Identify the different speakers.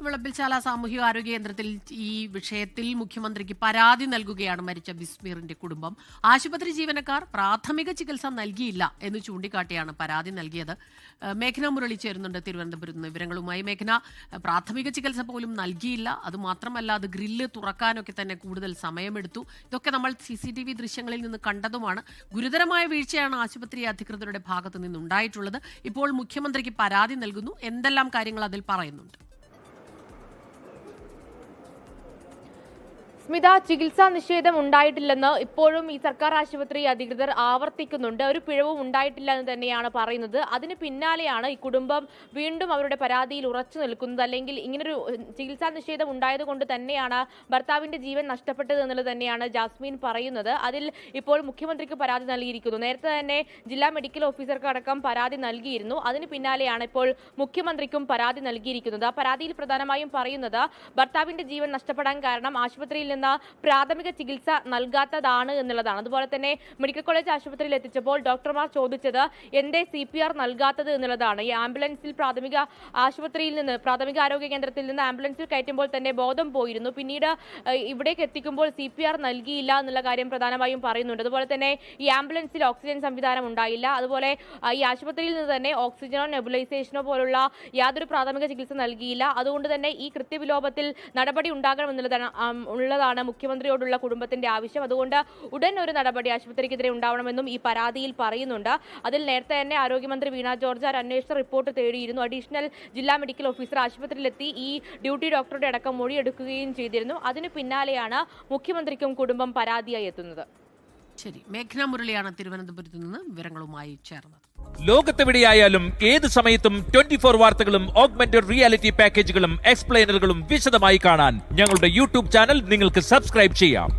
Speaker 1: വിളപ്പിൽശാല സാമൂഹിക ആരോഗ്യ കേന്ദ്രത്തിൽ ഈ വിഷയത്തിൽ മുഖ്യമന്ത്രിക്ക് പരാതി നൽകുകയാണ് മരിച്ച ബിസ്മീറിന്റെ കുടുംബം. ആശുപത്രി ജീവനക്കാർ പ്രാഥമിക ചികിത്സ നൽകിയില്ല എന്ന് ചൂണ്ടിക്കാട്ടിയാണ് പരാതി നൽകിയത്. മേഘന മുരളി ചേരുന്നുണ്ട് തിരുവനന്തപുരത്ത് നിന്ന് വിവരങ്ങളുമായി. മേഘന, പ്രാഥമിക ചികിത്സ പോലും നൽകിയില്ല, അതുമാത്രമല്ല അത് ഗ്രില്ല് തുറക്കാനൊക്കെ തന്നെ കൂടുതൽ സമയമെടുത്തു. ഇതൊക്കെ നമ്മൾ CCTV ദൃശ്യങ്ങളിൽ നിന്ന് കണ്ടതുമാണ്. ഗുരുതരമായ വീഴ്ചയാണ് ആശുപത്രി അധികൃതരുടെ ഭാഗത്തു നിന്നുണ്ടായിട്ടുള്ളത്. ഇപ്പോൾ മുഖ്യമന്ത്രിക്ക് പരാതി നൽകുന്നു. എന്തെല്ലാം കാര്യങ്ങൾ അതിൽ പറയുന്നുണ്ട്?
Speaker 2: സ്മിത, ചികിത്സാ നിഷേധം ഉണ്ടായിട്ടില്ലെന്ന് ഇപ്പോഴും ഈ സർക്കാർ ആശുപത്രി അധികൃതർ ആവർത്തിക്കുന്നുണ്ട്. ഒരു പിഴവും ഉണ്ടായിട്ടില്ല എന്ന് തന്നെയാണ് പറയുന്നത്. അതിന് പിന്നാലെയാണ് ഈ കുടുംബം വീണ്ടും അവരുടെ പരാതിയിൽ ഉറച്ചു നിൽക്കുന്നത്. അല്ലെങ്കിൽ ഇങ്ങനൊരു ചികിത്സാ നിഷേധം ഉണ്ടായതുകൊണ്ട് തന്നെയാണ് ഭർത്താവിന്റെ ജീവൻ നഷ്ടപ്പെട്ടത് എന്നുള്ളത് തന്നെയാണ് ജാസ്മിൻ പറയുന്നത്. അതിൽ ഇപ്പോൾ മുഖ്യമന്ത്രിക്ക് പരാതി നൽകിയിരിക്കുന്നു. നേരത്തെ തന്നെ ജില്ലാ മെഡിക്കൽ ഓഫീസർക്ക് അടക്കം പരാതി നൽകിയിരുന്നു. അതിന് പിന്നാലെയാണ് ഇപ്പോൾ മുഖ്യമന്ത്രിക്കും പരാതി നൽകിയിരിക്കുന്നത്. ആ പരാതിയിൽ പ്രധാനമായും പറയുന്നത് ഭർത്താവിന്റെ ജീവൻ നഷ്ടപ്പെടാൻ കാരണം ആശുപത്രിയിൽ പ്രാഥമിക ചികിത്സ നൽകാത്തതാണ് എന്നുള്ളതാണ്. അതുപോലെ തന്നെ മെഡിക്കൽ കോളേജ് ആശുപത്രിയിൽ എത്തിച്ചപ്പോൾ ഡോക്ടർമാർ ചോദിച്ചത് എന്തേ CPR നൽകാത്തത് എന്നുള്ളതാണ്. ഈ ആംബുലൻസിൽ പ്രാഥമിക ആരോഗ്യ കേന്ദ്രത്തിൽ നിന്ന് ആംബുലൻസിൽ കയറ്റുമ്പോൾ തന്നെ ബോധം പോയിരുന്നു. പിന്നീട് ഇവിടേക്ക് എത്തിക്കുമ്പോൾ CPR നൽകിയില്ല എന്നുള്ള കാര്യം പ്രധാനമായും പറയുന്നുണ്ട്. അതുപോലെ തന്നെ ഈ ആംബുലൻസിൽ ഓക്സിജൻ സംവിധാനം ഉണ്ടായില്ല. അതുപോലെ ഈ ആശുപത്രിയിൽ നിന്ന് തന്നെ ഓക്സിജനോ നെബുലൈസേഷനോ പോലുള്ള യാതൊരു പ്രാഥമിക ചികിത്സ നൽകിയില്ല. അതുകൊണ്ട് തന്നെ ഈ കൃത്യവിലോപത്തിൽ നടപടി ഉണ്ടാകണമെന്നുള്ളതാണ് മുഖ്യമന്ത്രിയോടുള്ള കുടുംബത്തിന്റെ ആവശ്യം. അതുകൊണ്ട് ഉടൻ ഒരു നടപടി ആശുപത്രിക്കെതിരെ ഉണ്ടാവണമെന്നും ഈ പരാതിയിൽ പറയുന്നുണ്ട്. അതിൽ നേരത്തെ തന്നെ ആരോഗ്യമന്ത്രി വീണ ജോർജ് അന്വേഷണ റിപ്പോർട്ട് തേടിയിരുന്നു. അഡീഷണൽ ജില്ലാ മെഡിക്കൽ ഓഫീസർ ആശുപത്രിയിലെത്തി ഈ ഡ്യൂട്ടി ഡോക്ടറുടെ അടക്കം മൊഴിയെടുക്കുകയും ചെയ്തിരുന്നു. അതിന് പിന്നാലെയാണ് മുഖ്യമന്ത്രിക്കും കുടുംബം പരാതിയായി എത്തുന്നത്.
Speaker 1: ശരി, മേഘന മുരളിയാണ് തിരുവനന്തപുരത്ത് നിന്ന് വിവരങ്ങളുമായി ചേർന്നത്.
Speaker 3: ലോകത്തെവിടെയായാലും ഏത് സമയത്തും 24 വാർത്തകളും ഓഗ്മെന്റഡ് റിയാലിറ്റി പാക്കേജുകളും എക്സ്പ്ലെയിനറുകളും വിശദമായി കാണാൻ ഞങ്ങളുടെ YouTube ചാനൽ നിങ്ങൾക്ക് സബ്സ്ക്രൈബ് ചെയ്യാം.